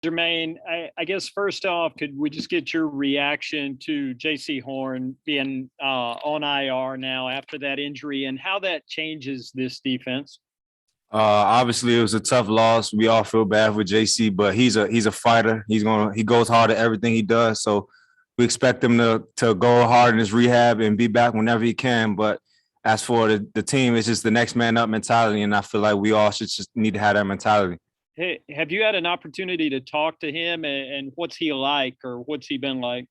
Jermaine, I guess first off, could we just get your reaction to J.C. Horn being on IR now after that injury and how that changes this defense? Obviously, it was a tough loss. We all feel bad for JC, but he's a fighter. He goes hard at everything he does. So we expect him to go hard in his rehab and be back whenever he can. But as for the team, it's just the next man up mentality, and I feel like we all should just need to have that mentality. Hey, have you had an opportunity to talk to him and what's he like or what's he been like?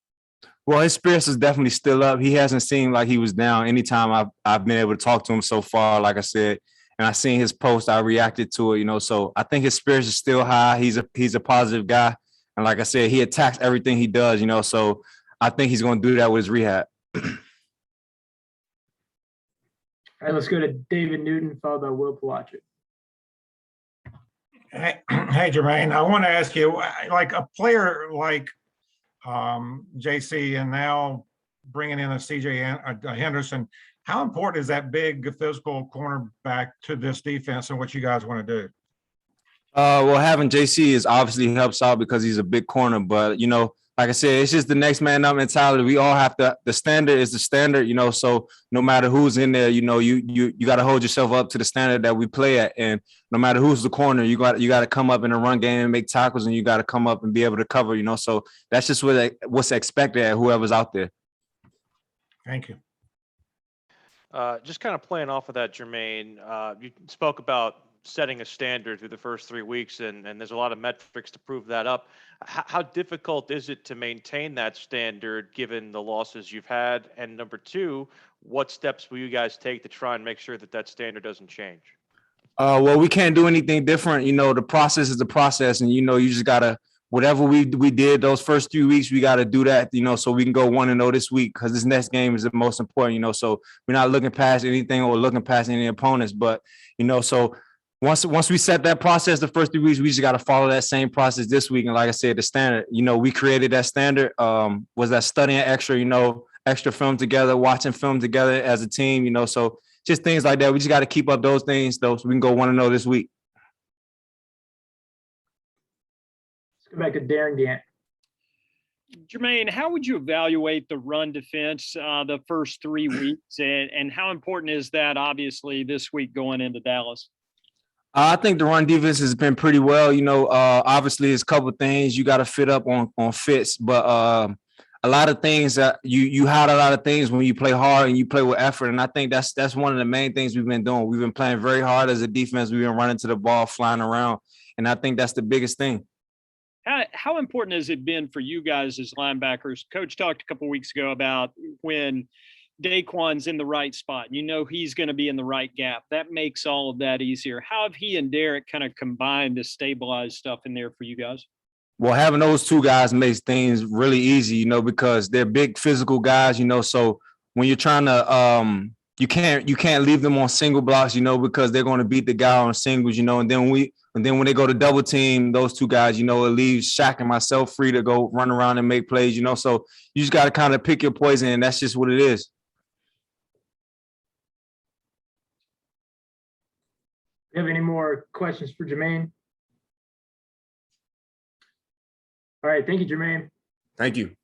Well, his spirits is definitely still up. He hasn't seemed like he was down anytime I've been able to talk to him so far. Like I said, and I seen his post, I reacted to it. So I think his spirits is still high. He's a positive guy, and like I said, he attacks everything he does. So I think he's going to do that with his rehab. All right, let's go to David Newton, followed by Will Palacic. Hey, Jermaine, I want to ask you, like a player like JC and now bringing in a CJ Henderson, how important is that big physical cornerback to this defense and what you guys want to do? Well, having JC is obviously helps out because he's a big corner, but like I said, it's just the next man up mentality. We all have to. The standard is the standard, so no matter who's in there, you got to hold yourself up to the standard that we play at, and no matter who's the corner, you got to come up in the run game and make tackles, and you got to come up and be able to cover, so that's just what's expected at whoever's out there. Thank you. Just kind of playing off of that, Jermaine, you spoke about setting a standard through the first 3 weeks, and there's a lot of metrics to prove that up. How difficult is it to maintain that standard given the losses you've had? And number two, what steps will you guys take to try and make sure that standard doesn't change? Well, we can't do anything different. The process is the process, and you just gotta whatever we did those first 3 weeks, we got to do that, so we can go 1-0 this week because this next game is the most important, so we're not looking past anything or looking past any opponents, but, so once we set that process the first 3 weeks, we just got to follow that same process this week. And like I said, the standard, we created that standard, was that studying extra film together, watching film together as a team, so just things like that. We just got to keep up those things, though, so we can go 1-0 this week. Go back to Darren Gant. Jermaine, how would you evaluate the run defense the first 3 weeks, and how important is that, obviously, this week going into Dallas? I think the run defense has been pretty well. Obviously, it's a couple of things you got to fit up on fits, but a lot of things that you hide a lot of things when you play hard and you play with effort, and I think that's one of the main things we've been doing. We've been playing very hard as a defense. We've been running to the ball, flying around, and I think that's the biggest thing. How important has it been for you guys as linebackers? Coach talked a couple of weeks ago about when Daquan's in the right spot. He's going to be in the right gap. That makes all of that easier. How have he and Derek kind of combined to stabilize stuff in there for you guys? Well, having those two guys makes things really easy, because they're big physical guys, so when you're trying to you can't leave them on single blocks, because they're going to beat the guy on singles, and then when they go to double team, those two guys, it leaves Shaq and myself free to go run around and make plays, so you just got to kind of pick your poison, and that's just what it is. Do you have any more questions for Jermaine? All right, thank you, Jermaine. Thank you.